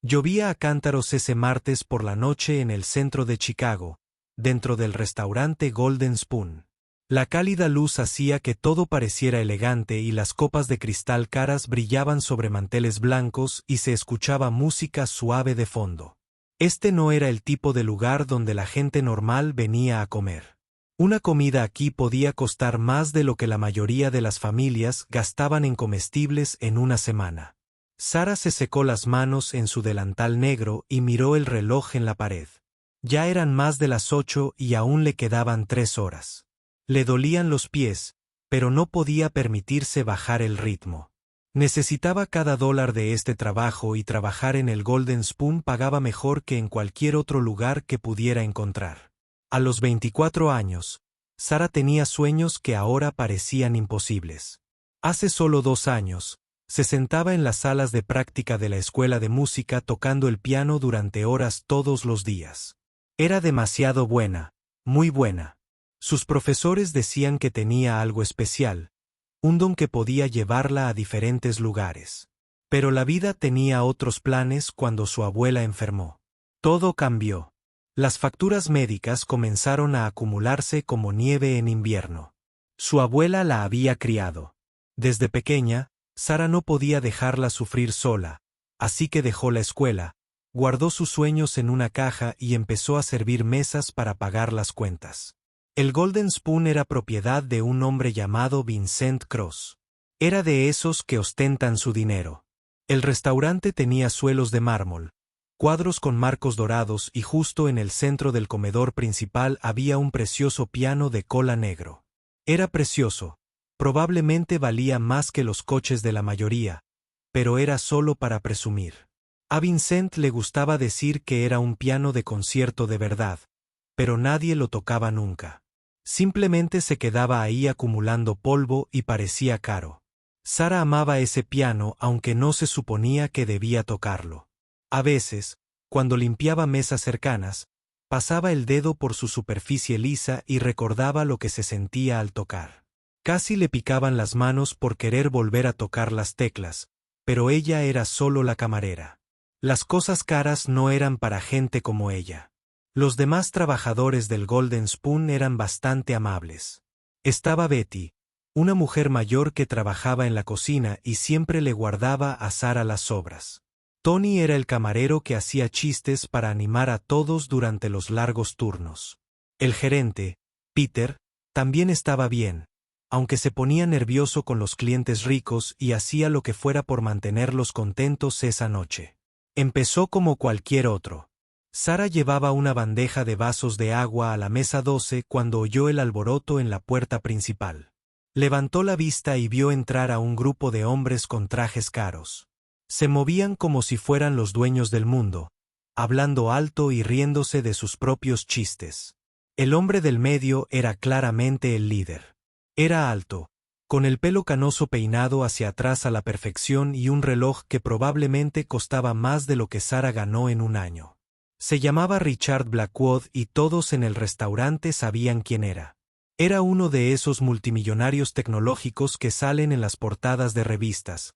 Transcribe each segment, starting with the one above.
Llovía a cántaros ese martes por la noche en el centro de Chicago, dentro del restaurante Golden Spoon. La cálida luz hacía que todo pareciera elegante y las copas de cristal caras brillaban sobre manteles blancos y se escuchaba música suave de fondo. Este no era el tipo de lugar donde la gente normal venía a comer. Una comida aquí podía costar más de lo que la mayoría de las familias gastaban en comestibles en una semana. Sara se secó las manos en su delantal negro y miró el reloj en la pared. Ya eran más de las 8 y aún le quedaban 3 horas. Le dolían los pies, pero no podía permitirse bajar el ritmo. Necesitaba cada dólar de este trabajo y trabajar en el Golden Spoon pagaba mejor que en cualquier otro lugar que pudiera encontrar. A los 24 años, Sara tenía sueños que ahora parecían imposibles. Hace solo 2 años, se sentaba en las salas de práctica de la escuela de música tocando el piano durante horas todos los días. Era demasiado buena, muy buena. Sus profesores decían que tenía algo especial, un don que podía llevarla a diferentes lugares. Pero la vida tenía otros planes cuando su abuela enfermó. Todo cambió. Las facturas médicas comenzaron a acumularse como nieve en invierno. Su abuela la había criado. Desde pequeña, Sara no podía dejarla sufrir sola, así que dejó la escuela, guardó sus sueños en una caja y empezó a servir mesas para pagar las cuentas. El Golden Spoon era propiedad de un hombre llamado Vincent Cross. Era de esos que ostentan su dinero. El restaurante tenía suelos de mármol, cuadros con marcos dorados y justo en el centro del comedor principal había un precioso piano de cola negro. Era precioso. Probablemente valía más que los coches de la mayoría, pero era solo para presumir. A Vincent le gustaba decir que era un piano de concierto de verdad, pero nadie lo tocaba nunca. Simplemente se quedaba ahí acumulando polvo y parecía caro. Sara amaba ese piano aunque no se suponía que debía tocarlo. A veces, cuando limpiaba mesas cercanas, pasaba el dedo por su superficie lisa y recordaba lo que se sentía al tocar. Casi le picaban las manos por querer volver a tocar las teclas, pero ella era solo la camarera. Las cosas caras no eran para gente como ella. Los demás trabajadores del Golden Spoon eran bastante amables. Estaba Betty, una mujer mayor que trabajaba en la cocina y siempre le guardaba a Sara las sobras. Tony era el camarero que hacía chistes para animar a todos durante los largos turnos. El gerente, Peter, también estaba bien, aunque se ponía nervioso con los clientes ricos y hacía lo que fuera por mantenerlos contentos esa noche. Empezó como cualquier otro. Sara llevaba una bandeja de vasos de agua a la mesa 12 cuando oyó el alboroto en la puerta principal. Levantó la vista y vio entrar a un grupo de hombres con trajes caros. Se movían como si fueran los dueños del mundo, hablando alto y riéndose de sus propios chistes. El hombre del medio era claramente el líder. Era alto, con el pelo canoso peinado hacia atrás a la perfección y un reloj que probablemente costaba más de lo que Sara ganó en un año. Se llamaba Richard Blackwood y todos en el restaurante sabían quién era. Era uno de esos multimillonarios tecnológicos que salen en las portadas de revistas,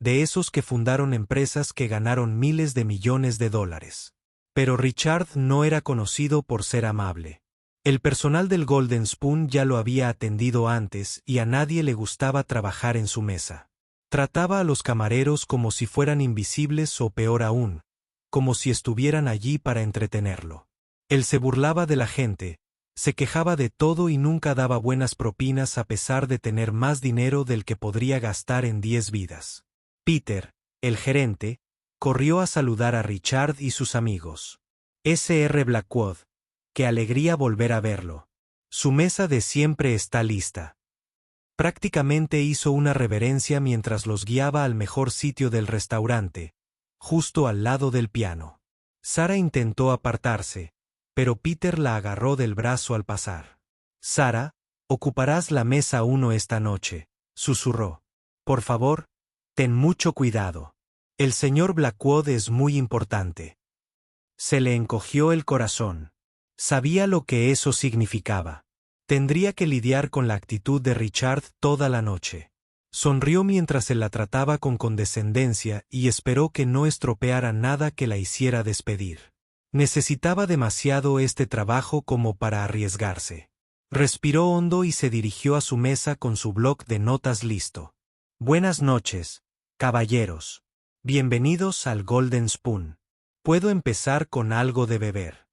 de esos que fundaron empresas que ganaron miles de millones de dólares. Pero Richard no era conocido por ser amable. El personal del Golden Spoon ya lo había atendido antes y a nadie le gustaba trabajar en su mesa. Trataba a los camareros como si fueran invisibles o peor aún, como si estuvieran allí para entretenerlo. Él se burlaba de la gente, se quejaba de todo y nunca daba buenas propinas a pesar de tener más dinero del que podría gastar en 10 vidas. Peter, el gerente, corrió a saludar a Richard y sus amigos. Sr. Blackwood. Qué alegría volver a verlo. Su mesa de siempre está lista. Prácticamente hizo una reverencia mientras los guiaba al mejor sitio del restaurante, justo al lado del piano. Sara intentó apartarse, pero Peter la agarró del brazo al pasar. Sara, ocuparás la mesa 1 esta noche, susurró. Por favor, ten mucho cuidado. El señor Blackwood es muy importante. Se le encogió el corazón. Sabía lo que eso significaba. Tendría que lidiar con la actitud de Richard toda la noche. Sonrió mientras él la trataba con condescendencia y esperó que no estropeara nada que la hiciera despedir. Necesitaba demasiado este trabajo como para arriesgarse. Respiró hondo y se dirigió a su mesa con su bloc de notas listo. Buenas noches, caballeros. Bienvenidos al Golden Spoon. ¿Puedo empezar con algo de beber?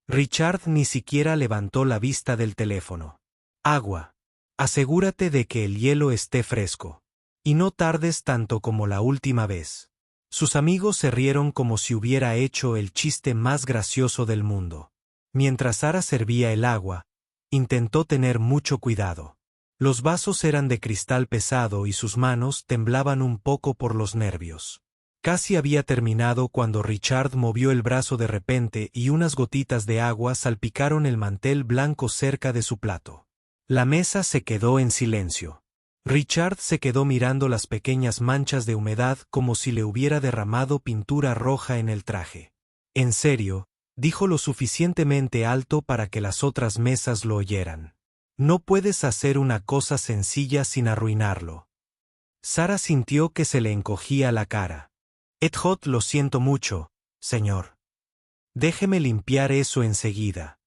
Richard ni siquiera levantó la vista del teléfono. Agua. Asegúrate de que el hielo esté fresco. Y no tardes tanto como la última vez. Sus amigos se rieron como si hubiera hecho el chiste más gracioso del mundo. Mientras Sara servía el agua, intentó tener mucho cuidado. Los vasos eran de cristal pesado y sus manos temblaban un poco por los nervios. Casi había terminado cuando Richard movió el brazo de repente y unas gotitas de agua salpicaron el mantel blanco cerca de su plato. La mesa se quedó en silencio. Richard se quedó mirando las pequeñas manchas de humedad como si le hubiera derramado pintura roja en el traje. En serio, dijo lo suficientemente alto para que las otras mesas lo oyeran. No puedes hacer una cosa sencilla sin arruinarlo. Sara sintió que se le encogía la cara. Hot, lo siento mucho, señor. Déjeme limpiar eso enseguida.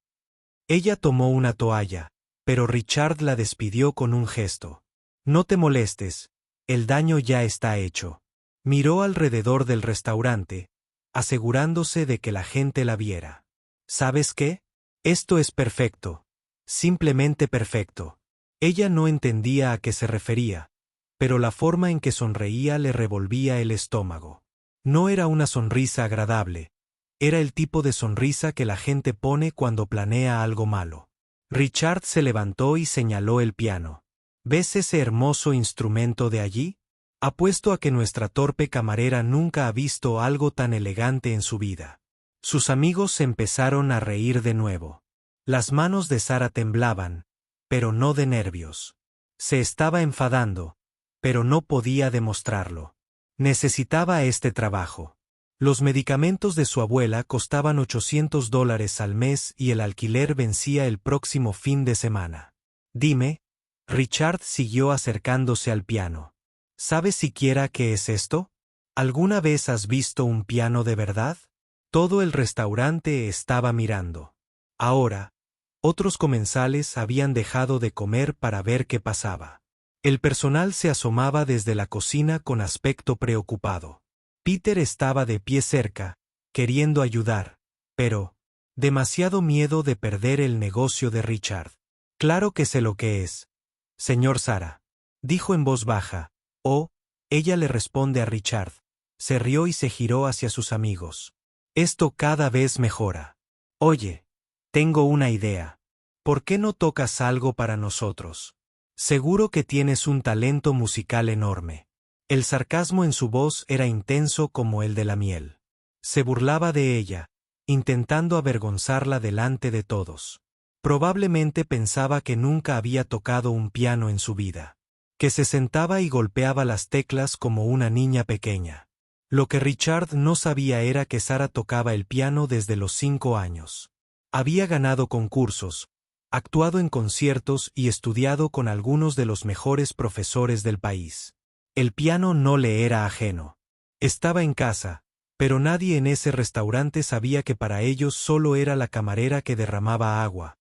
Ella tomó una toalla, pero Richard la despidió con un gesto. No te molestes, el daño ya está hecho. Miró alrededor del restaurante, asegurándose de que la gente la viera. ¿Sabes qué? Esto es perfecto. Simplemente perfecto. Ella no entendía a qué se refería, pero la forma en que sonreía le revolvía el estómago. No era una sonrisa agradable, era el tipo de sonrisa que la gente pone cuando planea algo malo. Richard se levantó y señaló el piano. ¿Ves ese hermoso instrumento de allí? Apuesto a que nuestra torpe camarera nunca ha visto algo tan elegante en su vida. Sus amigos empezaron a reír de nuevo. Las manos de Sara temblaban, pero no de nervios. Se estaba enfadando, pero no podía demostrarlo. Necesitaba este trabajo. Los medicamentos de su abuela costaban $800 al mes y el alquiler vencía el próximo fin de semana. Dime, Richard siguió acercándose al piano. ¿Sabes siquiera qué es esto? ¿Alguna vez has visto un piano de verdad? Todo el restaurante estaba mirando. Ahora, otros comensales habían dejado de comer para ver qué pasaba. El personal se asomaba desde la cocina con aspecto preocupado. Peter estaba de pie cerca, queriendo ayudar, pero demasiado miedo de perder el negocio de Richard. Claro que sé lo que es. Señor Sara, dijo en voz baja. Oh, ella le responde a Richard. Se rió y se giró hacia sus amigos. Esto cada vez mejora. Oye, tengo una idea. ¿Por qué no tocas algo para nosotros? Seguro que tienes un talento musical enorme. El sarcasmo en su voz era intenso como el de la miel. Se burlaba de ella, intentando avergonzarla delante de todos. Probablemente pensaba que nunca había tocado un piano en su vida, que se sentaba y golpeaba las teclas como una niña pequeña. Lo que Richard no sabía era que Sara tocaba el piano desde los 5 años. Había ganado concursos, actuado en conciertos y estudiado con algunos de los mejores profesores del país. El piano no le era ajeno. Estaba en casa, pero nadie en ese restaurante sabía que para ellos solo era la camarera que derramaba agua,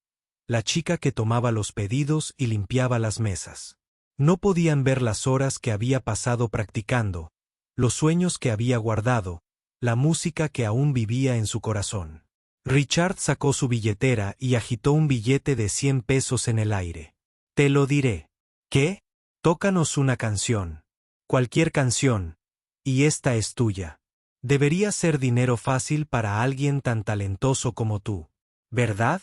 la chica que tomaba los pedidos y limpiaba las mesas. No podían ver las horas que había pasado practicando, los sueños que había guardado, la música que aún vivía en su corazón. Richard sacó su billetera y agitó un billete de 100 pesos en el aire. Te lo diré. ¿Qué? Tócanos una canción. Cualquier canción. Y esta es tuya. Debería ser dinero fácil para alguien tan talentoso como tú. ¿Verdad?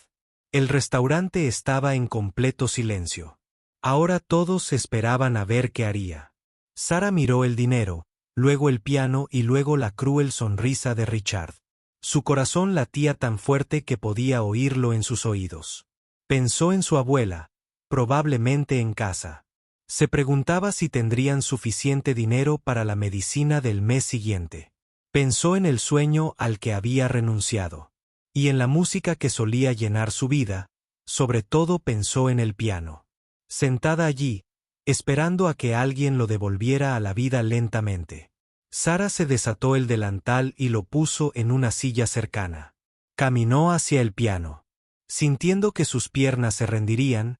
El restaurante estaba en completo silencio. Ahora todos esperaban a ver qué haría. Sara miró el dinero, luego el piano y luego la cruel sonrisa de Richard. Su corazón latía tan fuerte que podía oírlo en sus oídos. Pensó en su abuela, probablemente en casa. Se preguntaba si tendrían suficiente dinero para la medicina del mes siguiente. Pensó en el sueño al que había renunciado. Y en la música que solía llenar su vida, sobre todo pensó en el piano. Sentada allí, esperando a que alguien lo devolviera a la vida lentamente. Sara se desató el delantal y lo puso en una silla cercana. Caminó hacia el piano. Sintiendo que sus piernas se rendirían,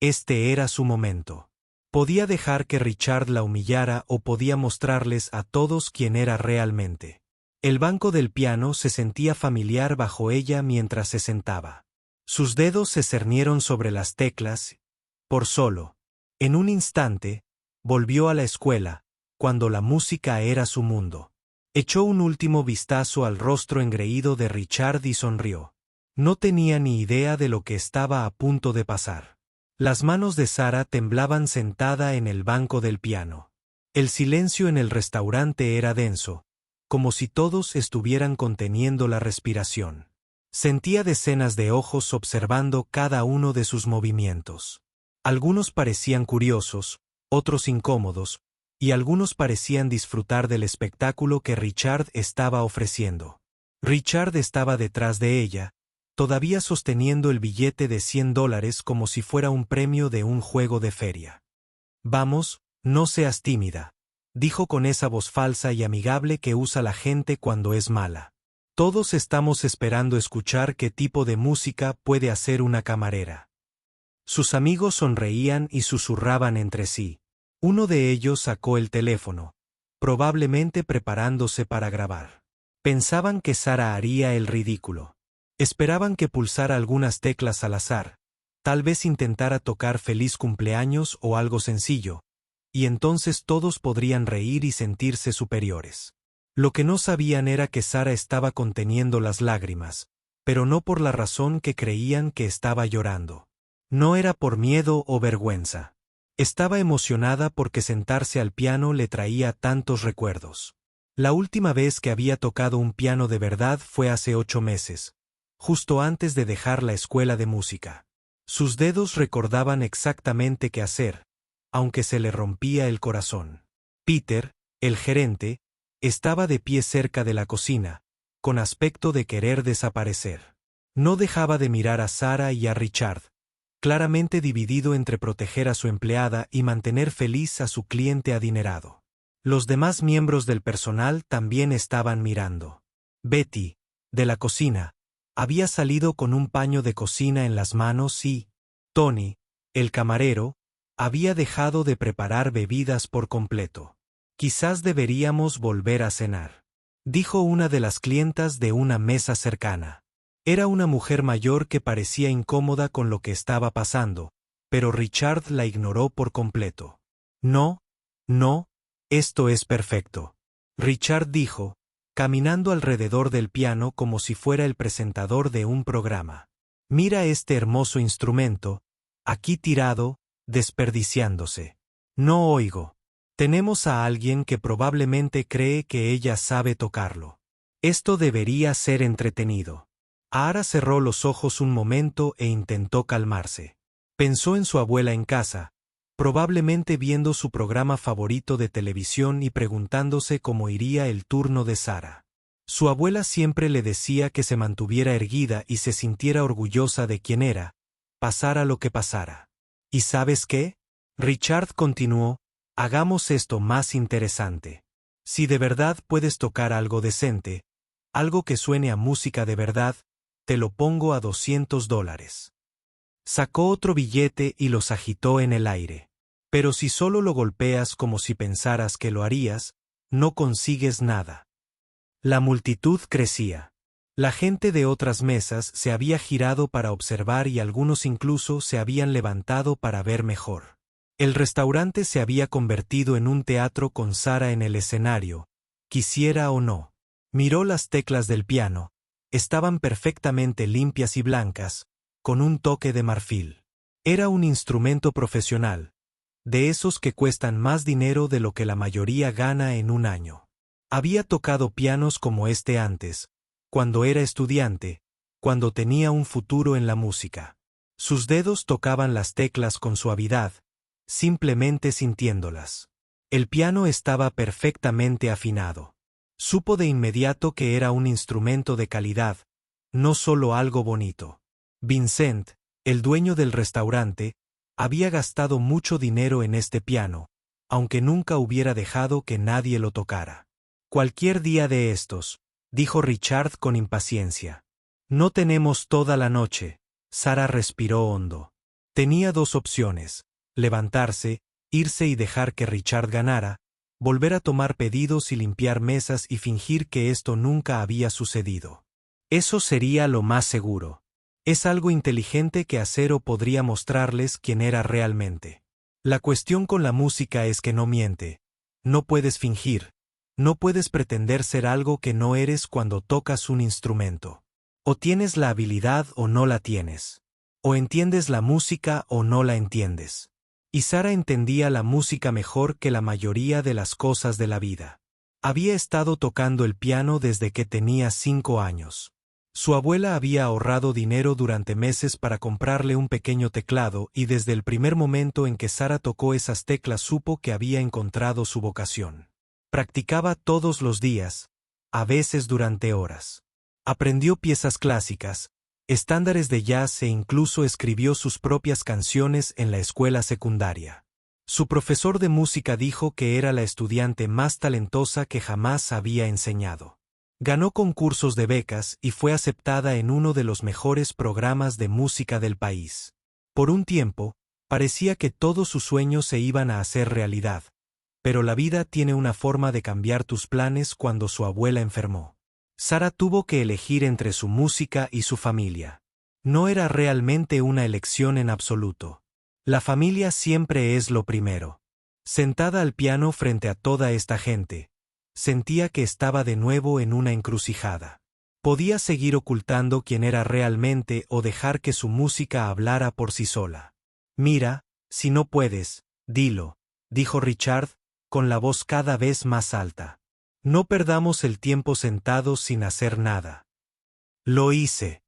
este era su momento. Podía dejar que Richard la humillara o podía mostrarles a todos quién era realmente. El banco del piano se sentía familiar bajo ella mientras se sentaba. Sus dedos se cernieron sobre las teclas. En un instante, volvió a la escuela, cuando la música era su mundo. Echó un último vistazo al rostro engreído de Richard y sonrió. No tenía ni idea de lo que estaba a punto de pasar. Las manos de Sara temblaban sentada en el banco del piano. El silencio en el restaurante era denso, como si todos estuvieran conteniendo la respiración. Sentía decenas de ojos observando cada uno de sus movimientos. Algunos parecían curiosos, otros incómodos, y algunos parecían disfrutar del espectáculo que Richard estaba ofreciendo. Richard estaba detrás de ella, todavía sosteniendo el billete de $100 como si fuera un premio de un juego de feria. «Vamos, no seas tímida», dijo con esa voz falsa y amigable que usa la gente cuando es mala. «Todos estamos esperando escuchar qué tipo de música puede hacer una camarera». Sus amigos sonreían y susurraban entre sí. Uno de ellos sacó el teléfono, probablemente preparándose para grabar. Pensaban que Sara haría el ridículo. Esperaban que pulsara algunas teclas al azar, tal vez intentara tocar Feliz cumpleaños o algo sencillo, y entonces todos podrían reír y sentirse superiores. Lo que no sabían era que Sara estaba conteniendo las lágrimas, pero no por la razón que creían que estaba llorando. No era por miedo o vergüenza. Estaba emocionada porque sentarse al piano le traía tantos recuerdos. La última vez que había tocado un piano de verdad fue hace 8 meses, justo antes de dejar la escuela de música. Sus dedos recordaban exactamente qué hacer, aunque se le rompía el corazón. Peter, el gerente, estaba de pie cerca de la cocina, con aspecto de querer desaparecer. No dejaba de mirar a Sara y a Richard, claramente dividido entre proteger a su empleada y mantener feliz a su cliente adinerado. Los demás miembros del personal también estaban mirando. Betty, de la cocina, había salido con un paño de cocina en las manos y Tony, el camarero, había dejado de preparar bebidas por completo. «Quizás deberíamos volver a cenar», dijo una de las clientas de una mesa cercana. Era una mujer mayor que parecía incómoda con lo que estaba pasando, pero Richard la ignoró por completo. «No, no, esto es perfecto», Richard dijo, caminando alrededor del piano como si fuera el presentador de un programa. «Mira este hermoso instrumento, aquí tirado, desperdiciándose. No oigo. Tenemos a alguien que probablemente cree que ella sabe tocarlo. Esto debería ser entretenido». Ara cerró los ojos un momento e intentó calmarse. Pensó en su abuela en casa, probablemente viendo su programa favorito de televisión y preguntándose cómo iría el turno de Sara. Su abuela siempre le decía que se mantuviera erguida y se sintiera orgullosa de quien era, pasara lo que pasara. ¿Y sabes qué?, Richard continuó, hagamos esto más interesante. Si de verdad puedes tocar algo decente, algo que suene a música de verdad, te lo pongo a $200. Sacó otro billete y los agitó en el aire. Pero si solo lo golpeas como si pensaras que lo harías, no consigues nada. La multitud crecía. La gente de otras mesas se había girado para observar y algunos incluso se habían levantado para ver mejor. El restaurante se había convertido en un teatro con Sara en el escenario, quisiera o no. Miró las teclas del piano. Estaban perfectamente limpias y blancas, con un toque de marfil. Era un instrumento profesional, de esos que cuestan más dinero de lo que la mayoría gana en un año. Había tocado pianos como este antes, cuando era estudiante, cuando tenía un futuro en la música. Sus dedos tocaban las teclas con suavidad, simplemente sintiéndolas. El piano estaba perfectamente afinado. Supo de inmediato que era un instrumento de calidad, no solo algo bonito. Vincent, el dueño del restaurante, Había gastado mucho dinero en este piano, aunque nunca hubiera dejado que nadie lo tocara. Cualquier día de estos, dijo Richard con impaciencia. No tenemos toda la noche. Sara respiró hondo. Tenía dos opciones: levantarse, irse y dejar que Richard ganara, volver a tomar pedidos y limpiar mesas y fingir que esto nunca había sucedido. Eso sería lo más seguro. Es algo inteligente que hacer o podría mostrarles quién era realmente. La cuestión con la música es que no miente. No puedes fingir. No puedes pretender ser algo que no eres cuando tocas un instrumento. O tienes la habilidad o no la tienes. O entiendes la música o no la entiendes. Y Sara entendía la música mejor que la mayoría de las cosas de la vida. Había estado tocando el piano desde que tenía 5 años. Su abuela había ahorrado dinero durante meses para comprarle un pequeño teclado y desde el primer momento en que Sara tocó esas teclas supo que había encontrado su vocación. Practicaba todos los días, a veces durante horas. Aprendió piezas clásicas, estándares de jazz e incluso escribió sus propias canciones en la escuela secundaria. Su profesor de música dijo que era la estudiante más talentosa que jamás había enseñado. Ganó concursos de becas y fue aceptada en uno de los mejores programas de música del país. Por un tiempo, parecía que todos sus sueños se iban a hacer realidad, pero la vida tiene una forma de cambiar tus planes cuando su abuela enfermó. Sara tuvo que elegir entre su música y su familia. No era realmente una elección en absoluto. La familia siempre es lo primero. Sentada al piano frente a toda esta gente, sentía que estaba de nuevo en una encrucijada. Podía seguir ocultando quién era realmente o dejar que su música hablara por sí sola. Mira, si no puedes, dilo, dijo Richard, con la voz cada vez más alta. No perdamos el tiempo sentados sin hacer nada. Lo hice.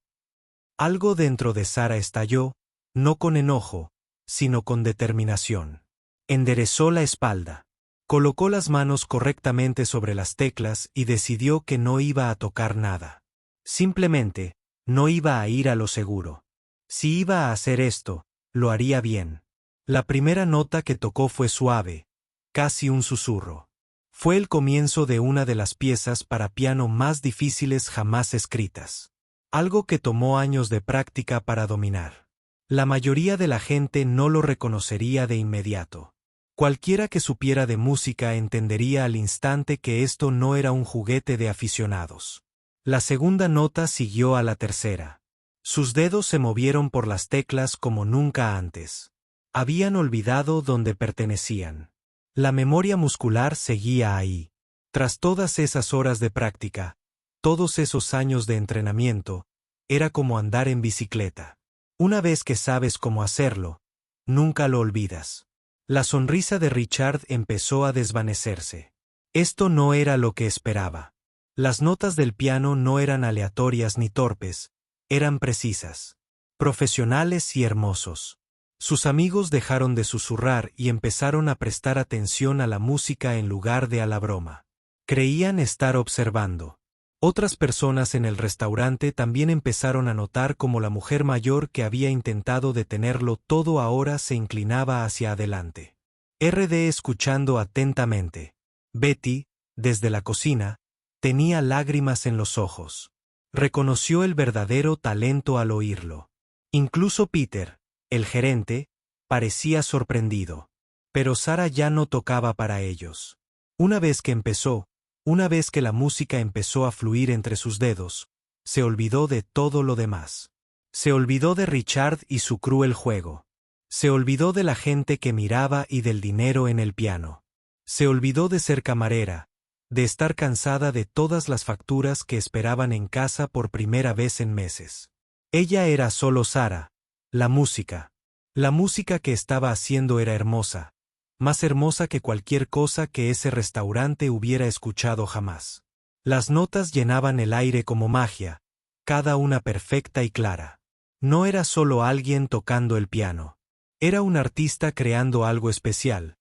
Algo dentro de Sara estalló, no con enojo, sino con determinación. Enderezó la espalda. Colocó las manos correctamente sobre las teclas y decidió que no iba a tocar nada. Simplemente, no iba a ir a lo seguro. Si iba a hacer esto, lo haría bien. La primera nota que tocó fue suave, casi un susurro. Fue el comienzo de una de las piezas para piano más difíciles jamás escritas. Algo que tomó años de práctica para dominar. La mayoría de la gente no lo reconocería de inmediato. Cualquiera que supiera de música entendería al instante que esto no era un juguete de aficionados. La segunda nota siguió a la tercera. Sus dedos se movieron por las teclas como nunca antes. Habían olvidado dónde pertenecían. La memoria muscular seguía ahí. Tras todas esas horas de práctica, todos esos años de entrenamiento, era como andar en bicicleta. Una vez que sabes cómo hacerlo, nunca lo olvidas. La sonrisa de Richard empezó a desvanecerse. Esto no era lo que esperaba. Las notas del piano no eran aleatorias ni torpes, eran precisas, profesionales y hermosos. Sus amigos dejaron de susurrar y empezaron a prestar atención a la música en lugar de a la broma. Creían estar observando. Otras personas en el restaurante también empezaron a notar cómo la mujer mayor que había intentado detenerlo todo ahora se inclinaba hacia adelante. Escuchando atentamente. Betty, desde la cocina, tenía lágrimas en los ojos. Reconoció el verdadero talento al oírlo. Incluso Peter, el gerente, parecía sorprendido. Pero Sara ya no tocaba para ellos. Una vez que la música empezó a fluir entre sus dedos, se olvidó de todo lo demás. Se olvidó de Richard y su cruel juego. Se olvidó de la gente que miraba y del dinero en el piano. Se olvidó de ser camarera, de estar cansada de todas las facturas que esperaban en casa por primera vez en meses. Ella era solo Sara, la música. La música que estaba haciendo era hermosa, más hermosa que cualquier cosa que ese restaurante hubiera escuchado jamás. Las notas llenaban el aire como magia, cada una perfecta y clara. No era solo alguien tocando el piano. Era un artista creando algo especial,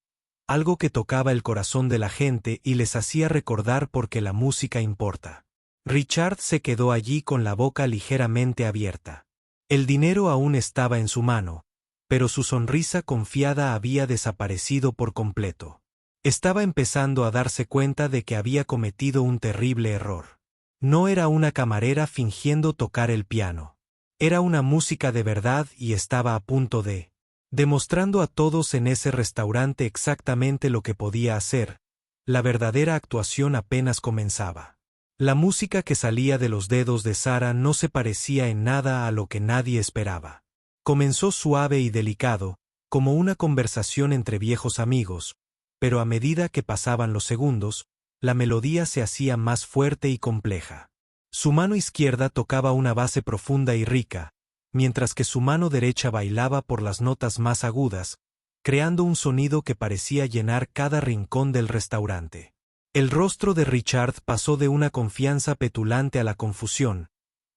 algo que tocaba el corazón de la gente y les hacía recordar por qué la música importa. Richard se quedó allí con la boca ligeramente abierta. El dinero aún estaba en su mano, pero su sonrisa confiada había desaparecido por completo. Estaba empezando a darse cuenta de que había cometido un terrible error. No era una camarera fingiendo tocar el piano. Era una música de verdad y estaba a punto de demostrando a todos en ese restaurante exactamente lo que podía hacer. La verdadera actuación apenas comenzaba. La música que salía de los dedos de Sara no se parecía en nada a lo que nadie esperaba. Comenzó suave y delicado, como una conversación entre viejos amigos, pero a medida que pasaban los segundos, la melodía se hacía más fuerte y compleja. Su mano izquierda tocaba una base profunda y rica, mientras que su mano derecha bailaba por las notas más agudas, creando un sonido que parecía llenar cada rincón del restaurante. El rostro de Richard pasó de una confianza petulante a la confusión,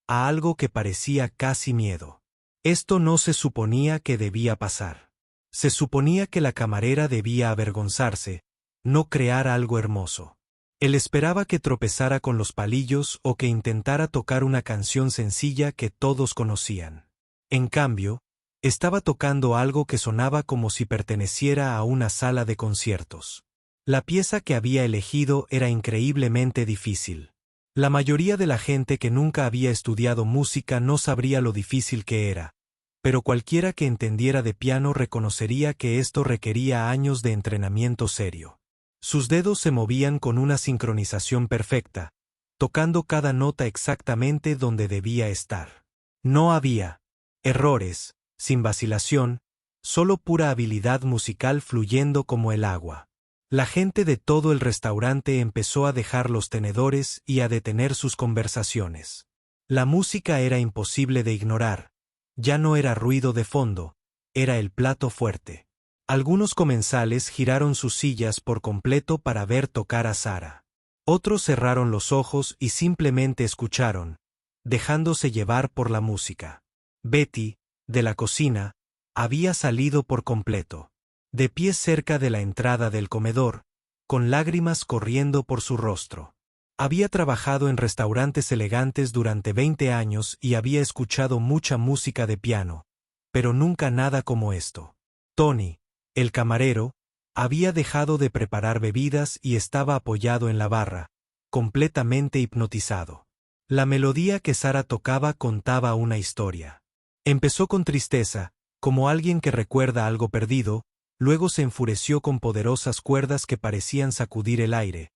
a algo que parecía casi miedo. Esto no se suponía que debía pasar. Se suponía que la camarera debía avergonzarse, no crear algo hermoso. Él esperaba que tropezara con los palillos o que intentara tocar una canción sencilla que todos conocían. En cambio, estaba tocando algo que sonaba como si perteneciera a una sala de conciertos. La pieza que había elegido era increíblemente difícil. La mayoría de la gente que nunca había estudiado música no sabría lo difícil que era, pero cualquiera que entendiera de piano reconocería que esto requería años de entrenamiento serio. Sus dedos se movían con una sincronización perfecta, tocando cada nota exactamente donde debía estar. No había errores, sin vacilación, solo pura habilidad musical fluyendo como el agua. La gente de todo el restaurante empezó a dejar los tenedores y a detener sus conversaciones. La música era imposible de ignorar. Ya no era ruido de fondo, era el plato fuerte. Algunos comensales giraron sus sillas por completo para ver tocar a Sara. Otros cerraron los ojos y simplemente escucharon, dejándose llevar por la música. Betty, de la cocina, había salido por completo. De pie cerca de la entrada del comedor, con lágrimas corriendo por su rostro. Había trabajado en restaurantes elegantes durante 20 años y había escuchado mucha música de piano, pero nunca nada como esto. Tony, el camarero, había dejado de preparar bebidas y estaba apoyado en la barra, completamente hipnotizado. La melodía que Sara tocaba contaba una historia. Empezó con tristeza, como alguien que recuerda algo perdido, luego se enfureció con poderosas cuerdas que parecían sacudir el aire,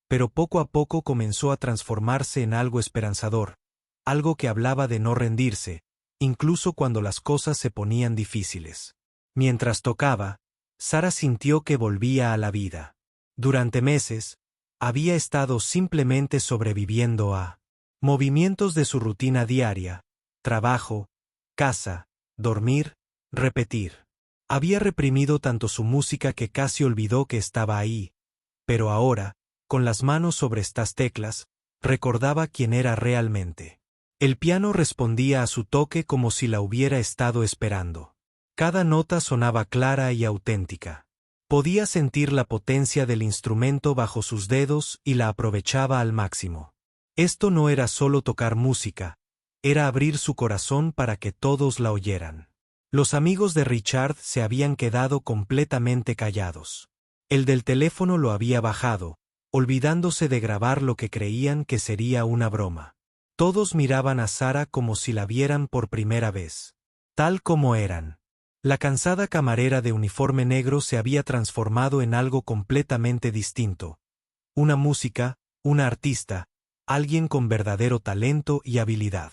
pero poco a poco comenzó a transformarse en algo esperanzador, algo que hablaba de no rendirse, incluso cuando las cosas se ponían difíciles. Mientras tocaba, Sara sintió que volvía a la vida. Durante meses, había estado simplemente sobreviviendo a movimientos de su rutina diaria, trabajo, casa, dormir, repetir. Había reprimido tanto su música que casi olvidó que estaba ahí, pero ahora, con las manos sobre estas teclas, recordaba quién era realmente. El piano respondía a su toque como si la hubiera estado esperando. Cada nota sonaba clara y auténtica. Podía sentir la potencia del instrumento bajo sus dedos y la aprovechaba al máximo. Esto no era solo tocar música, era abrir su corazón para que todos la oyeran. Los amigos de Richard se habían quedado completamente callados. El del teléfono lo había bajado, olvidándose de grabar lo que creían que sería una broma. Todos miraban a Sara como si la vieran por primera vez. Tal como eran. La cansada camarera de uniforme negro se había transformado en algo completamente distinto. Una música, una artista, alguien con verdadero talento y habilidad.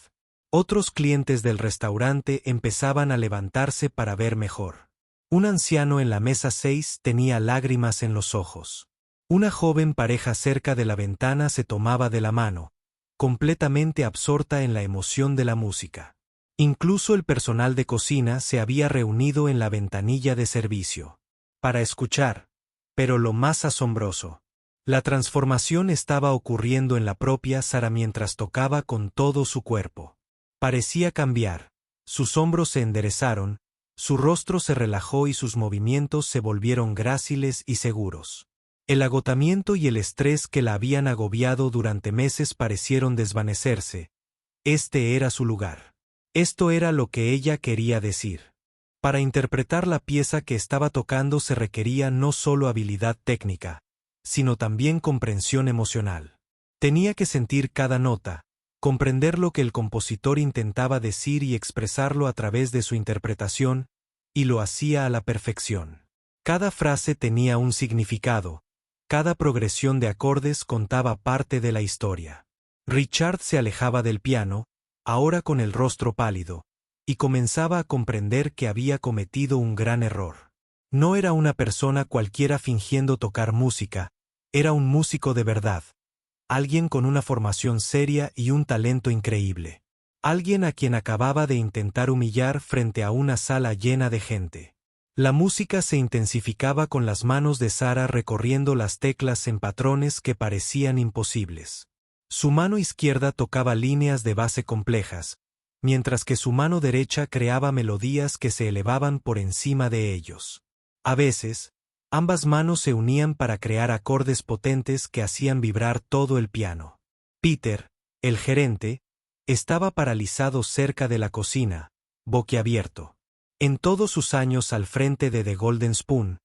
Otros clientes del restaurante empezaban a levantarse para ver mejor. Un anciano en la mesa 6 tenía lágrimas en los ojos. Una joven pareja cerca de la ventana se tomaba de la mano, completamente absorta en la emoción de la música. Incluso el personal de cocina se había reunido en la ventanilla de servicio para escuchar, pero lo más asombroso, la transformación estaba ocurriendo en la propia Sara mientras tocaba con todo su cuerpo. Parecía cambiar, sus hombros se enderezaron, su rostro se relajó y sus movimientos se volvieron gráciles y seguros. El agotamiento y el estrés que la habían agobiado durante meses parecieron desvanecerse. Este era su lugar. Esto era lo que ella quería decir. Para interpretar la pieza que estaba tocando se requería no solo habilidad técnica, sino también comprensión emocional. Tenía que sentir cada nota, comprender lo que el compositor intentaba decir y expresarlo a través de su interpretación, y lo hacía a la perfección. Cada frase tenía un significado, cada progresión de acordes contaba parte de la historia. Richard se alejaba del piano, ahora con el rostro pálido, y comenzaba a comprender que había cometido un gran error. No era una persona cualquiera fingiendo tocar música, era un músico de verdad. Alguien con una formación seria y un talento increíble. Alguien a quien acababa de intentar humillar frente a una sala llena de gente. La música se intensificaba con las manos de Sarah recorriendo las teclas en patrones que parecían imposibles. Su mano izquierda tocaba líneas de base complejas, mientras que su mano derecha creaba melodías que se elevaban por encima de ellos. A veces, ambas manos se unían para crear acordes potentes que hacían vibrar todo el piano. Peter, el gerente, estaba paralizado cerca de la cocina, boquiabierto. En todos sus años al frente de The Golden Spoon,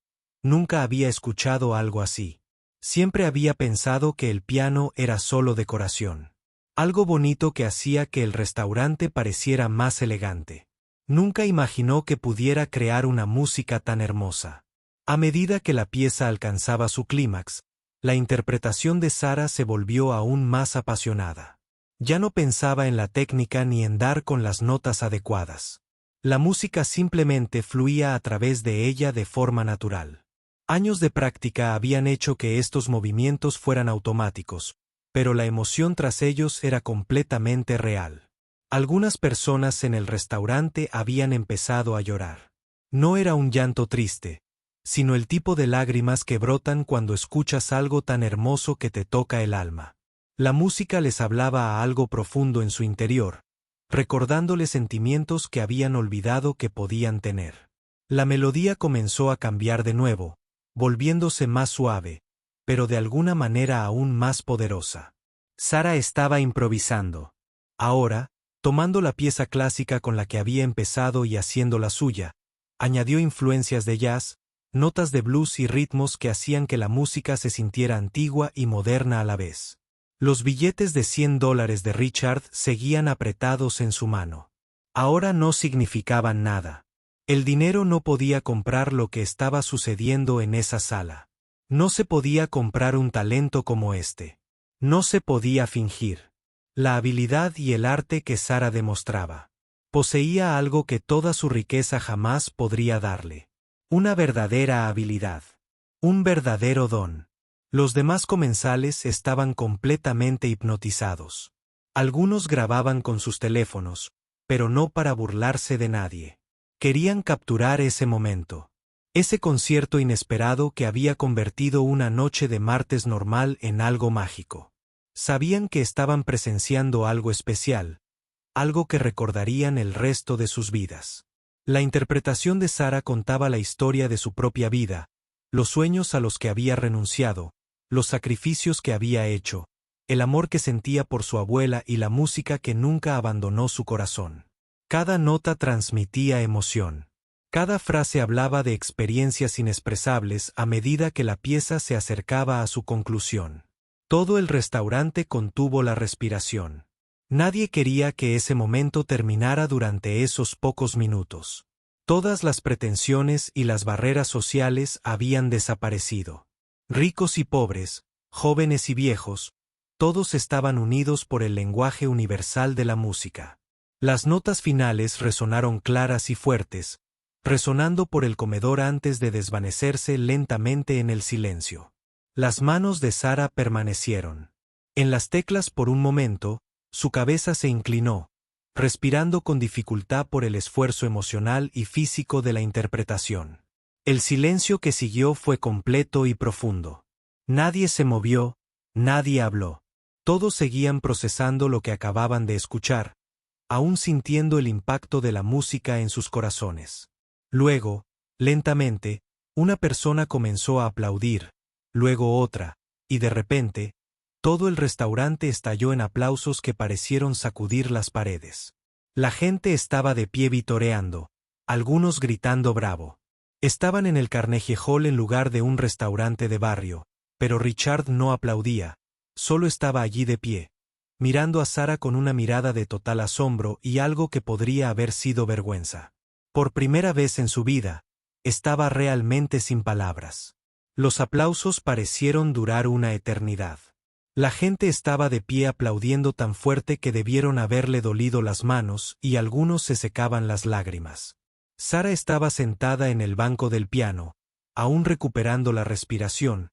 nunca había escuchado algo así. Siempre había pensado que el piano era solo decoración. Algo bonito que hacía que el restaurante pareciera más elegante. Nunca imaginó que pudiera crear una música tan hermosa. A medida que la pieza alcanzaba su clímax, la interpretación de Sarah se volvió aún más apasionada. Ya no pensaba en la técnica ni en dar con las notas adecuadas. La música simplemente fluía a través de ella de forma natural. Años de práctica habían hecho que estos movimientos fueran automáticos, pero la emoción tras ellos era completamente real. Algunas personas en el restaurante habían empezado a llorar. No era un llanto triste, sino el tipo de lágrimas que brotan cuando escuchas algo tan hermoso que te toca el alma. La música les hablaba a algo profundo en su interior, recordándoles sentimientos que habían olvidado que podían tener. La melodía comenzó a cambiar de nuevo, volviéndose más suave, pero de alguna manera aún más poderosa. Sarah estaba improvisando. Ahora, tomando la pieza clásica con la que había empezado y haciéndola suya, añadió influencias de jazz, notas de blues y ritmos que hacían que la música se sintiera antigua y moderna a la vez. Los billetes de $100 de Richard seguían apretados en su mano. Ahora no significaban nada. El dinero no podía comprar lo que estaba sucediendo en esa sala. No se podía comprar un talento como este. No se podía fingir. La habilidad y el arte que Sarah demostraba. Poseía algo que toda su riqueza jamás podría darle. Una verdadera habilidad. Un verdadero don. Los demás comensales estaban completamente hipnotizados. Algunos grababan con sus teléfonos, pero no para burlarse de nadie. Querían capturar ese momento. Ese concierto inesperado que había convertido una noche de martes normal en algo mágico. Sabían que estaban presenciando algo especial, algo que recordarían el resto de sus vidas. La interpretación de Sarah contaba la historia de su propia vida, los sueños a los que había renunciado, los sacrificios que había hecho, el amor que sentía por su abuela y la música que nunca abandonó su corazón. Cada nota transmitía emoción. Cada frase hablaba de experiencias inexpresables a medida que la pieza se acercaba a su conclusión. Todo el restaurante contuvo la respiración. Nadie quería que ese momento terminara durante esos pocos minutos. Todas las pretensiones y las barreras sociales habían desaparecido. Ricos y pobres, jóvenes y viejos, todos estaban unidos por el lenguaje universal de la música. Las notas finales resonaron claras y fuertes, resonando por el comedor antes de desvanecerse lentamente en el silencio. Las manos de Sarah permanecieron en las teclas por un momento, su cabeza se inclinó, respirando con dificultad por el esfuerzo emocional y físico de la interpretación. El silencio que siguió fue completo y profundo. Nadie se movió, nadie habló. Todos seguían procesando lo que acababan de escuchar, aún sintiendo el impacto de la música en sus corazones. Luego, lentamente, una persona comenzó a aplaudir, luego otra, y de repente, todo el restaurante estalló en aplausos que parecieron sacudir las paredes. La gente estaba de pie vitoreando, algunos gritando bravo. Estaban en el Carnegie Hall en lugar de un restaurante de barrio, pero Richard no aplaudía, solo estaba allí de pie, mirando a Sarah con una mirada de total asombro y algo que podría haber sido vergüenza. Por primera vez en su vida, estaba realmente sin palabras. Los aplausos parecieron durar una eternidad. La gente estaba de pie aplaudiendo tan fuerte que debieron haberle dolido las manos y algunos se secaban las lágrimas. Sarah estaba sentada en el banco del piano, aún recuperando la respiración,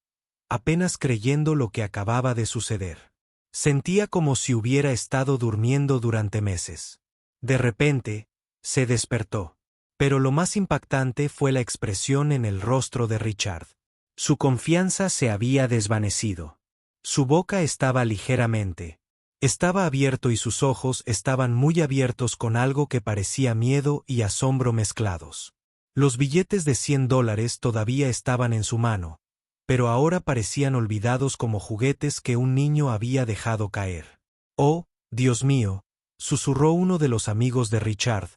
apenas creyendo lo que acababa de suceder. Sentía como si hubiera estado durmiendo durante meses. De repente, se despertó. Pero lo más impactante fue la expresión en el rostro de Richard. Su confianza se había desvanecido. Su boca estaba ligeramente. Estaba abierto y sus ojos estaban muy abiertos con algo que parecía miedo y asombro mezclados. Los billetes de $100 todavía estaban en su mano, pero ahora parecían olvidados como juguetes que un niño había dejado caer. «Oh, Dios mío», susurró uno de los amigos de Richard,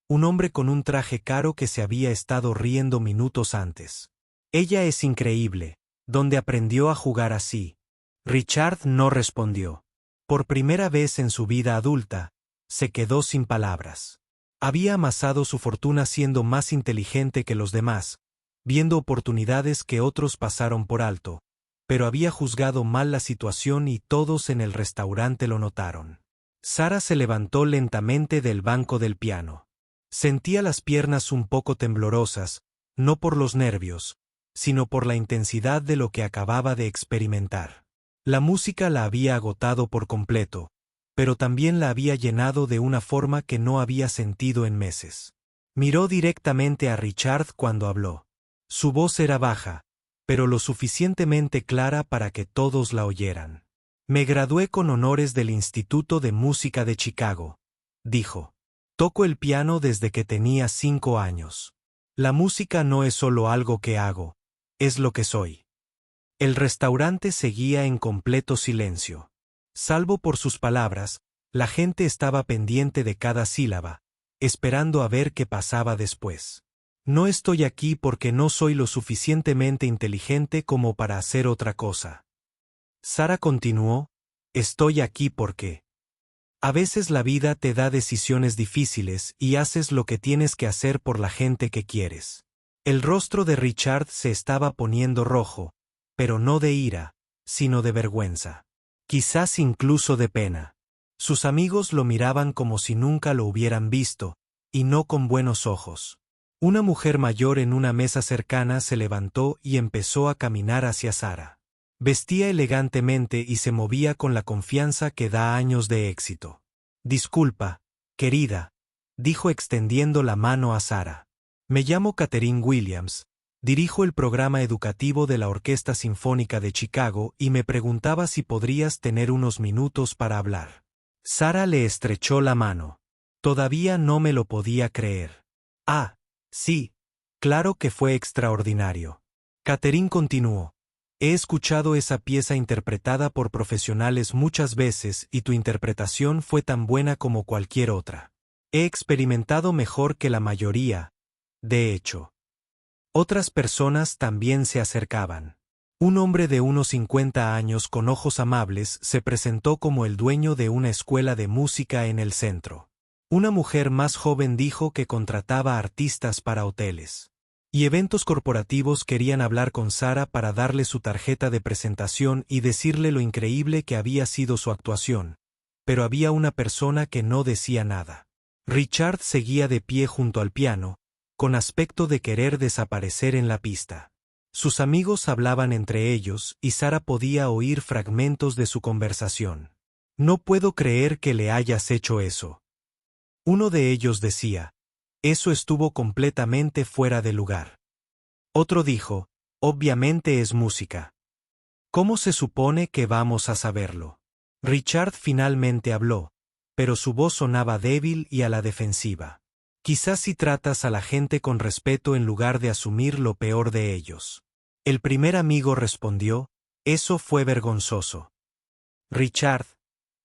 un hombre con un traje caro que se había estado riendo minutos antes. «Ella es increíble. ¿Dónde aprendió a jugar así?» Richard no respondió. Por primera vez en su vida adulta, se quedó sin palabras. Había amasado su fortuna siendo más inteligente que los demás, viendo oportunidades que otros pasaron por alto, pero había juzgado mal la situación y todos en el restaurante lo notaron. Sarah se levantó lentamente del banco del piano. Sentía las piernas un poco temblorosas, no por los nervios, sino por la intensidad de lo que acababa de experimentar. La música la había agotado por completo, pero también la había llenado de una forma que no había sentido en meses. Miró directamente a Richard cuando habló. Su voz era baja, pero lo suficientemente clara para que todos la oyeran. «Me gradué con honores del Instituto de Música de Chicago», dijo. «Toco el piano desde que tenía 5 años. La música no es solo algo que hago, es lo que soy». El restaurante seguía en completo silencio. Salvo por sus palabras, la gente estaba pendiente de cada sílaba, esperando a ver qué pasaba después. «No estoy aquí porque no soy lo suficientemente inteligente como para hacer otra cosa». Sarah continuó, «Estoy aquí porque a veces la vida te da decisiones difíciles y haces lo que tienes que hacer por la gente que quieres». El rostro de Richard se estaba poniendo rojo, pero no de ira, sino de vergüenza. Quizás incluso de pena. Sus amigos lo miraban como si nunca lo hubieran visto, y no con buenos ojos. Una mujer mayor en una mesa cercana se levantó y empezó a caminar hacia Sarah. Vestía elegantemente y se movía con la confianza que da años de éxito. «Disculpa, querida», dijo extendiendo la mano a Sarah. «Me llamo Katherine Williams. Dirijo el programa educativo de la Orquesta Sinfónica de Chicago y me preguntaba si podrías tener unos minutos para hablar». Sarah le estrechó la mano. Todavía no me lo podía creer. «Ah, sí, claro que fue extraordinario». Katherine continuó. «He escuchado esa pieza interpretada por profesionales muchas veces y tu interpretación fue tan buena como cualquier otra. He experimentado mejor que la mayoría, de hecho». Otras personas también se acercaban. Un hombre de unos 50 años con ojos amables se presentó como el dueño de una escuela de música en el centro. Una mujer más joven dijo que contrataba artistas para hoteles y eventos corporativos. Querían hablar con Sarah para darle su tarjeta de presentación y decirle lo increíble que había sido su actuación, pero había una persona que no decía nada. Richard seguía de pie junto al piano, con aspecto de querer desaparecer en la pista. Sus amigos hablaban entre ellos y Sarah podía oír fragmentos de su conversación. «No puedo creer que le hayas hecho eso». Uno de ellos decía, «Eso estuvo completamente fuera de lugar». Otro dijo, «Obviamente es música. ¿Cómo se supone que vamos a saberlo?». Richard finalmente habló, pero su voz sonaba débil y a la defensiva. «Quizás si tratas a la gente con respeto en lugar de asumir lo peor de ellos». El primer amigo respondió, «Eso fue vergonzoso». «Richard,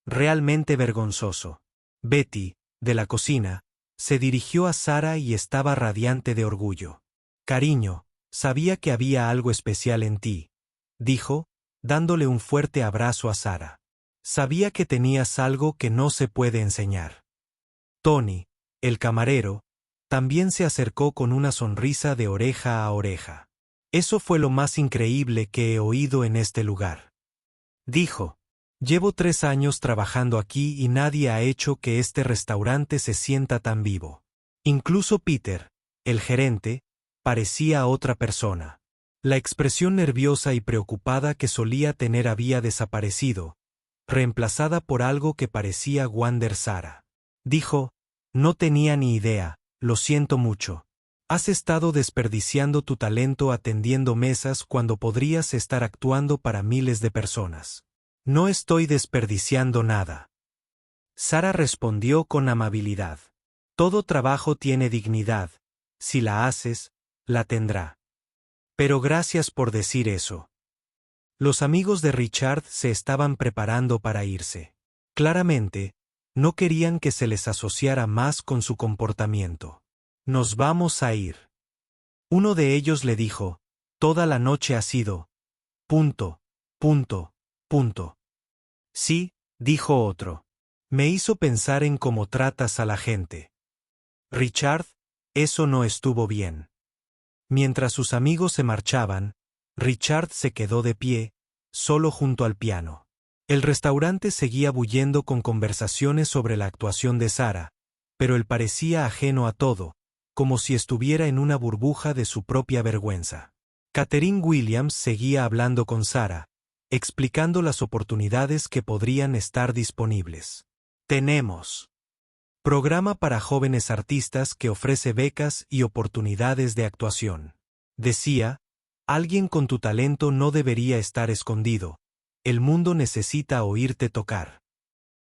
realmente vergonzoso». Betty, de la cocina, Se dirigió a Sara y estaba radiante de orgullo. Cariño, sabía que había algo especial en ti, dijo, dándole un fuerte abrazo a Sara. Sabía que tenías algo que no se puede enseñar. Tony, el camarero, también se acercó con una sonrisa de oreja a oreja. Eso fue lo más increíble que he oído en este lugar. Dijo, llevo 3 años trabajando aquí y nadie ha hecho que este restaurante se sienta tan vivo. Incluso Peter, el gerente, parecía otra persona. La expresión nerviosa y preocupada que solía tener había desaparecido, reemplazada por algo que parecía Wander Sara. Dijo, no tenía ni idea, lo siento mucho. Has estado desperdiciando tu talento atendiendo mesas cuando podrías estar actuando para miles de personas. No estoy desperdiciando nada. Sara respondió con amabilidad. Todo trabajo tiene dignidad. Si la haces, la tendrá. Pero gracias por decir eso. Los amigos de Richard se estaban preparando para irse. Claramente, no querían que se les asociara más con su comportamiento. Nos vamos a ir. Uno de ellos le dijo, toda la noche ha sido... Punto. Sí, dijo otro. Me hizo pensar en cómo tratas a la gente. Richard, eso no estuvo bien. Mientras sus amigos se marchaban, Richard se quedó de pie, solo junto al piano. El restaurante seguía bullendo con conversaciones sobre la actuación de Sara, pero él parecía ajeno a todo, como si estuviera en una burbuja de su propia vergüenza. Katherine Williams seguía hablando con Sara, explicando las oportunidades que podrían estar disponibles. Tenemos programa para jóvenes artistas que ofrece becas y oportunidades de actuación. Decía, alguien con tu talento no debería estar escondido. El mundo necesita oírte tocar.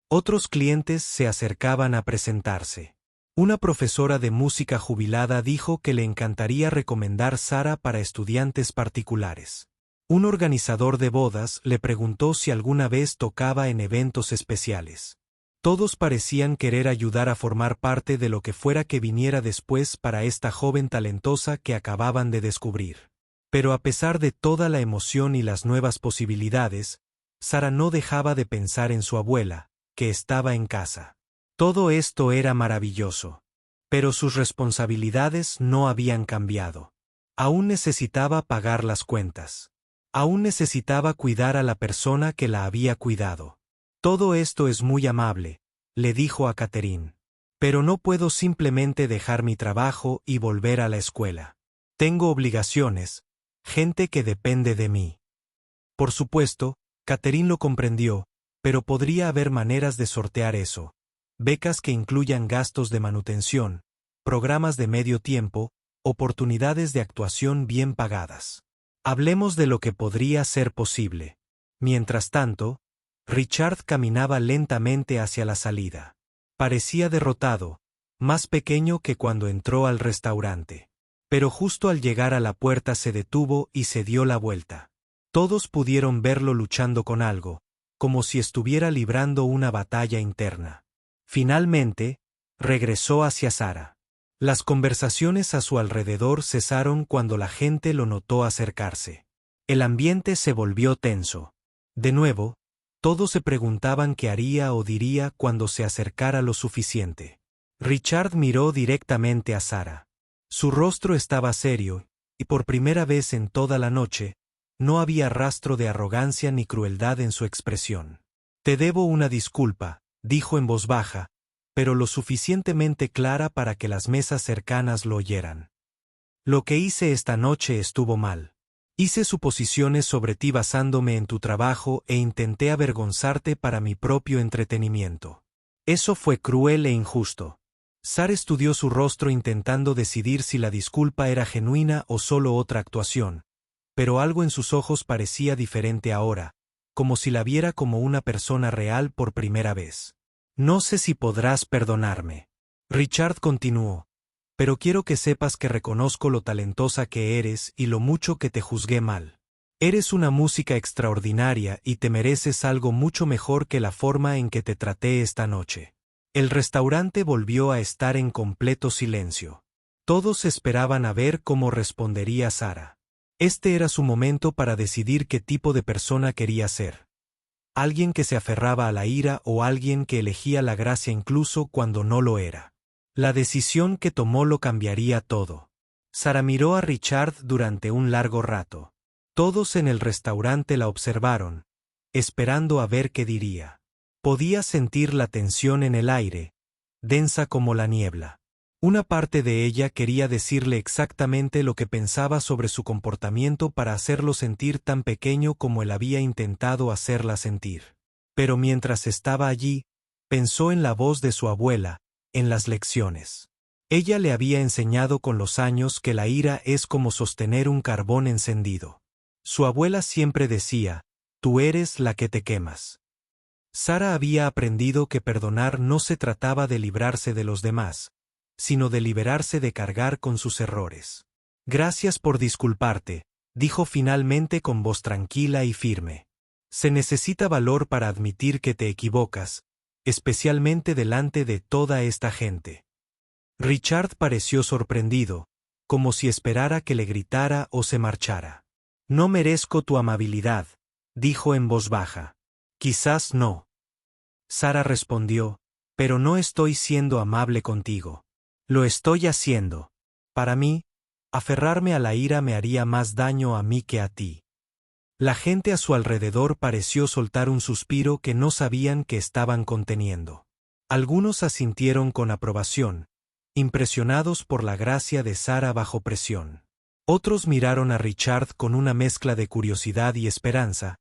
Otros clientes se acercaban a presentarse. Una profesora de música jubilada dijo que le encantaría recomendar Sara para estudiantes particulares. Un organizador de bodas le preguntó si alguna vez tocaba en eventos especiales. Todos parecían querer ayudar a formar parte de lo que fuera que viniera después para esta joven talentosa que acababan de descubrir. Pero a pesar de toda la emoción y las nuevas posibilidades, Sara no dejaba de pensar en su abuela, que estaba en casa. Todo esto era maravilloso. Pero sus responsabilidades no habían cambiado. Aún necesitaba pagar las cuentas. Aún necesitaba cuidar a la persona que la había cuidado. Todo esto es muy amable, le dijo a Katherine. Pero no puedo simplemente dejar mi trabajo y volver a la escuela. Tengo obligaciones, gente que depende de mí. Por supuesto, Katherine lo comprendió, pero podría haber maneras de sortear eso. Becas que incluyan gastos de manutención, programas de medio tiempo, oportunidades de actuación bien pagadas. Hablemos de lo que podría ser posible. Mientras tanto, Richard caminaba lentamente hacia la salida. Parecía derrotado, más pequeño que cuando entró al restaurante. Pero justo al llegar a la puerta se detuvo y se dio la vuelta. Todos pudieron verlo luchando con algo, como si estuviera librando una batalla interna. Finalmente, regresó hacia Sara. Las conversaciones a su alrededor cesaron cuando la gente lo notó acercarse. El ambiente se volvió tenso. De nuevo, todos se preguntaban qué haría o diría cuando se acercara lo suficiente. Richard miró directamente a Sara. Su rostro estaba serio, y por primera vez en toda la noche, no había rastro de arrogancia ni crueldad en su expresión. Te debo una disculpa, dijo en voz baja, pero lo suficientemente clara para que las mesas cercanas lo oyeran. Lo que hice esta noche estuvo mal. Hice suposiciones sobre ti basándome en tu trabajo e intenté avergonzarte para mi propio entretenimiento. Eso fue cruel e injusto. Sara estudió su rostro intentando decidir si la disculpa era genuina o solo otra actuación, pero algo en sus ojos parecía diferente ahora, como si la viera como una persona real por primera vez. No sé si podrás perdonarme. Richard continuó. Pero quiero que sepas que reconozco lo talentosa que eres y lo mucho que te juzgué mal. Eres una música extraordinaria y te mereces algo mucho mejor que la forma en que te traté esta noche. El restaurante volvió a estar en completo silencio. Todos esperaban a ver cómo respondería Sara. Este era su momento para decidir qué tipo de persona quería ser. Alguien que se aferraba a la ira o alguien que elegía la gracia incluso cuando no lo era. La decisión que tomó lo cambiaría todo. Sara miró a Richard durante un largo rato. Todos en el restaurante la observaron, esperando a ver qué diría. Podía sentir la tensión en el aire, densa como la niebla. Una parte de ella quería decirle exactamente lo que pensaba sobre su comportamiento para hacerlo sentir tan pequeño como él había intentado hacerla sentir. Pero mientras estaba allí, pensó en la voz de su abuela, en las lecciones. Ella le había enseñado con los años que la ira es como sostener un carbón encendido. Su abuela siempre decía, tú eres la que te quemas. Sara había aprendido que perdonar no se trataba de librarse de los demás, sino de liberarse de cargar con sus errores. Gracias por disculparte, dijo finalmente con voz tranquila y firme. Se necesita valor para admitir que te equivocas, especialmente delante de toda esta gente. Richard pareció sorprendido, como si esperara que le gritara o se marchara. No merezco tu amabilidad, dijo en voz baja. Quizás no. Sara respondió, pero no estoy siendo amable contigo. Lo estoy haciendo. Para mí, aferrarme a la ira me haría más daño a mí que a ti. La gente a su alrededor pareció soltar un suspiro que no sabían que estaban conteniendo. Algunos asintieron con aprobación, impresionados por la gracia de Sara bajo presión. Otros miraron a Richard con una mezcla de curiosidad y esperanza,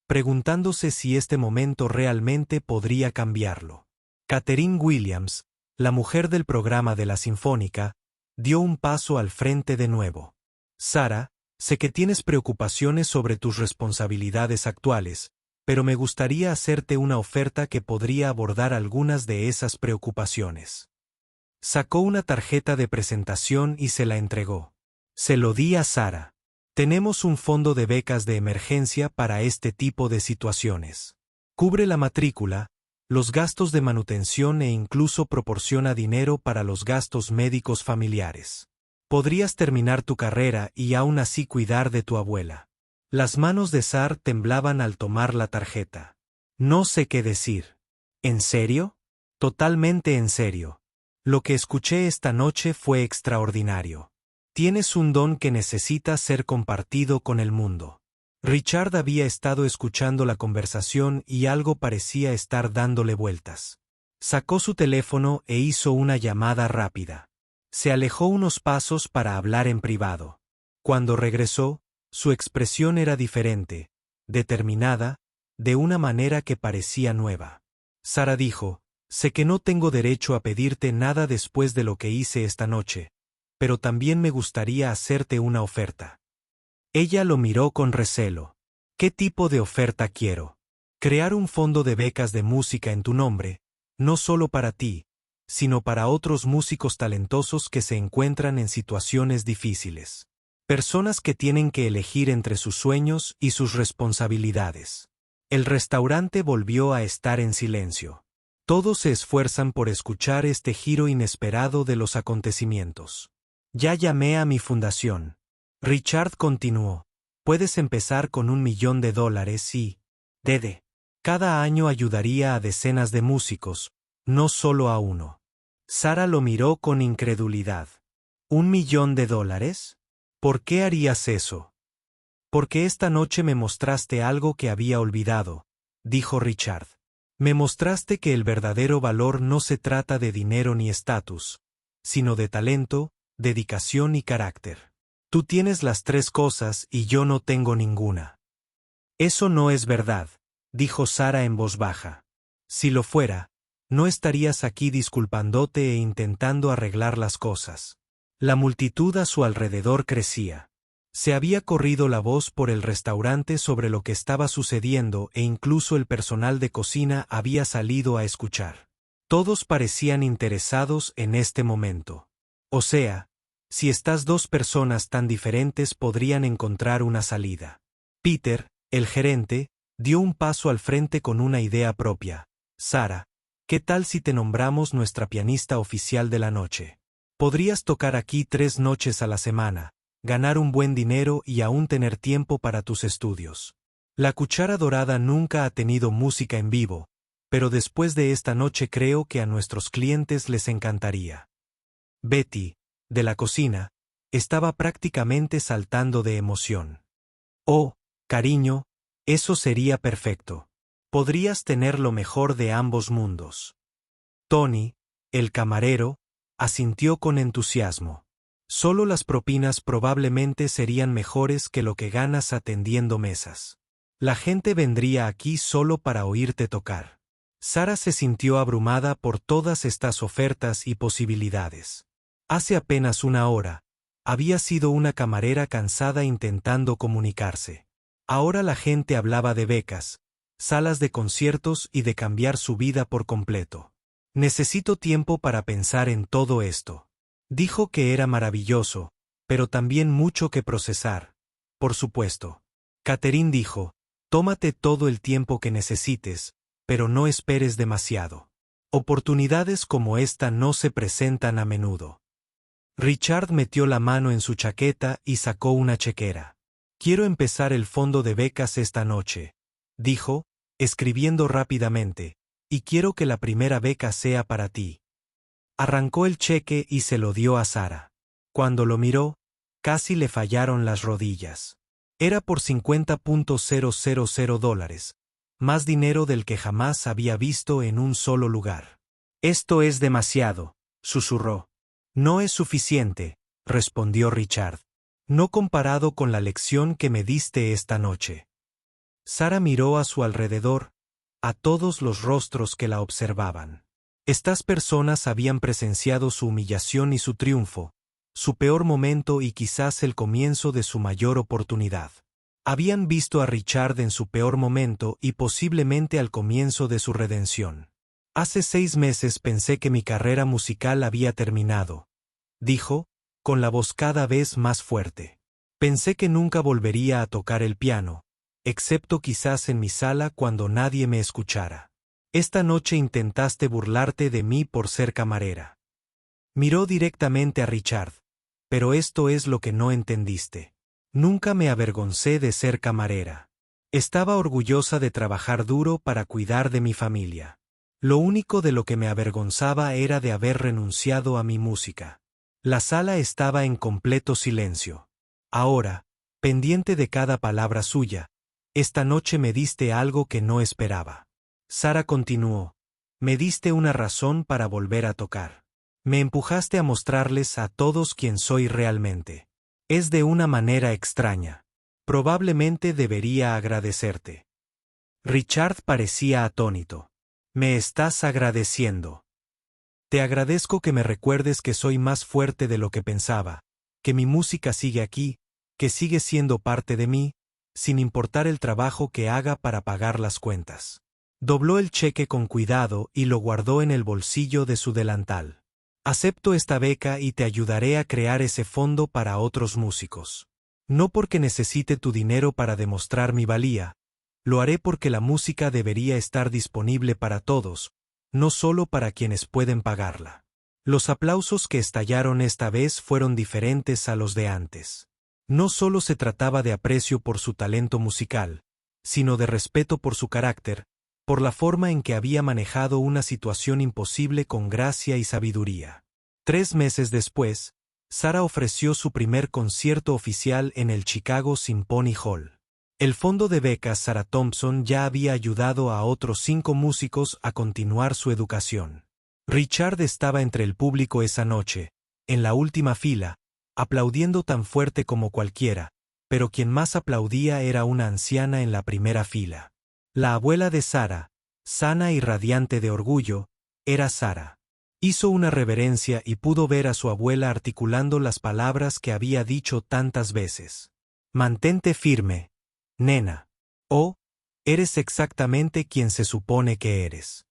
preguntándose si este momento realmente podría cambiarlo. Catherine Williams, la mujer del programa de la Sinfónica, dio un paso al frente de nuevo. Sara, sé que tienes preocupaciones sobre tus responsabilidades actuales, pero me gustaría hacerte una oferta que podría abordar algunas de esas preocupaciones. Sacó una tarjeta de presentación y se la entregó. Se lo di a Sara. Tenemos un fondo de becas de emergencia para este tipo de situaciones. Cubre la matrícula, los gastos de manutención e incluso proporciona dinero para los gastos médicos familiares. Podrías terminar tu carrera y aún así cuidar de tu abuela. Las manos de Sara temblaban al tomar la tarjeta. No sé qué decir. ¿En serio? Totalmente en serio. Lo que escuché esta noche fue extraordinario. Tienes un don que necesita ser compartido con el mundo. Richard había estado escuchando la conversación y algo parecía estar dándole vueltas. Sacó su teléfono e hizo una llamada rápida. Se alejó unos pasos para hablar en privado. Cuando regresó, su expresión era diferente, determinada, de una manera que parecía nueva. Sara dijo, sé que no tengo derecho a pedirte nada después de lo que hice esta noche, pero también me gustaría hacerte una oferta. Ella lo miró con recelo. ¿Qué tipo de oferta quiero? Crear un fondo de becas de música en tu nombre, no solo para ti, sino para otros músicos talentosos que se encuentran en situaciones difíciles. Personas que tienen que elegir entre sus sueños y sus responsabilidades. El restaurante volvió a estar en silencio. Todos se esfuerzan por escuchar este giro inesperado de los acontecimientos. Ya llamé a mi fundación. Richard continuó. Puedes empezar con $1 millón y, Dede, cada año ayudaría a decenas de músicos, no solo a uno. Sara lo miró con incredulidad. ¿$1 millón? ¿Por qué harías eso? Porque esta noche me mostraste algo que había olvidado, dijo Richard. Me mostraste que el verdadero valor no se trata de dinero ni estatus, sino de talento, dedicación y carácter. Tú tienes las tres cosas y yo no tengo ninguna. Eso no es verdad, dijo Sara en voz baja. Si lo fuera, no estarías aquí disculpándote e intentando arreglar las cosas. La multitud a su alrededor crecía. Se había corrido la voz por el restaurante sobre lo que estaba sucediendo e incluso el personal de cocina había salido a escuchar. Todos parecían interesados en este momento. O sea, si estas dos personas tan diferentes podrían encontrar una salida. Peter, el gerente, dio un paso al frente con una idea propia. Sara, ¿Qué tal si te nombramos nuestra pianista oficial de la noche? Podrías tocar aquí 3 noches a la semana, ganar un buen dinero y aún tener tiempo para tus estudios. La Cuchara Dorada nunca ha tenido música en vivo, pero después de esta noche creo que a nuestros clientes les encantaría. Betty, de la cocina, estaba prácticamente saltando de emoción. Oh, cariño, eso sería perfecto. Podrías tener lo mejor de ambos mundos. Tony, el camarero, asintió con entusiasmo. Solo las propinas probablemente serían mejores que lo que ganas atendiendo mesas. La gente vendría aquí solo para oírte tocar. Sara se sintió abrumada por todas estas ofertas y posibilidades. Hace apenas una hora, había sido una camarera cansada intentando comunicarse. Ahora la gente hablaba de becas, salas de conciertos y de cambiar su vida por completo. Necesito tiempo para pensar en todo esto. Dijo que era maravilloso, pero también mucho que procesar. Por supuesto. Catherine dijo, tómate todo el tiempo que necesites, pero no esperes demasiado. Oportunidades como esta no se presentan a menudo. Richard metió la mano en su chaqueta y sacó una chequera. Quiero empezar el fondo de becas esta noche, dijo, escribiendo rápidamente, y quiero que la primera beca sea para ti. Arrancó el cheque y se lo dio a Sara. Cuando lo miró, casi le fallaron las rodillas. Era por $50,000, más dinero del que jamás había visto en un solo lugar. Esto es demasiado, susurró. No es suficiente, respondió Richard. No comparado con la lección que me diste esta noche. Sara miró a su alrededor, a todos los rostros que la observaban. Estas personas habían presenciado su humillación y su triunfo, su peor momento y quizás el comienzo de su mayor oportunidad. Habían visto a Richard en su peor momento y posiblemente al comienzo de su redención. Hace 6 meses pensé que mi carrera musical había terminado, dijo, con la voz cada vez más fuerte. Pensé que nunca volvería a tocar el piano, excepto quizás en mi sala cuando nadie me escuchara. Esta noche intentaste burlarte de mí por ser camarera. Miró directamente a Richard. Pero esto es lo que no entendiste. Nunca me avergoncé de ser camarera. Estaba orgullosa de trabajar duro para cuidar de mi familia. Lo único de lo que me avergonzaba era de haber renunciado a mi música. La sala estaba en completo silencio. Ahora, pendiente de cada palabra suya, esta noche me diste algo que no esperaba. Sara continuó. Me diste una razón para volver a tocar. Me empujaste a mostrarles a todos quién soy realmente. Es de una manera extraña. Probablemente debería agradecerte. Richard parecía atónito. Me estás agradeciendo. Te agradezco que me recuerdes que soy más fuerte de lo que pensaba, que mi música sigue aquí, que sigue siendo parte de mí, sin importar el trabajo que haga para pagar las cuentas. Dobló el cheque con cuidado y lo guardó en el bolsillo de su delantal. Acepto esta beca y te ayudaré a crear ese fondo para otros músicos. No porque necesite tu dinero para demostrar mi valía, lo haré porque la música debería estar disponible para todos, no solo para quienes pueden pagarla. Los aplausos que estallaron esta vez fueron diferentes a los de antes. No solo se trataba de aprecio por su talento musical, sino de respeto por su carácter, por la forma en que había manejado una situación imposible con gracia y sabiduría. 3 meses después, Sara ofreció su primer concierto oficial en el Chicago Symphony Hall. El fondo de becas Sarah Thompson ya había ayudado a otros 5 músicos a continuar su educación. Richard estaba entre el público esa noche, en la última fila, aplaudiendo tan fuerte como cualquiera, pero quien más aplaudía era una anciana en la primera fila. La abuela de Sara, sana y radiante de orgullo, era Sara. Hizo una reverencia y pudo ver a su abuela articulando las palabras que había dicho tantas veces. Mantente firme, nena. Oh, eres exactamente quien se supone que eres.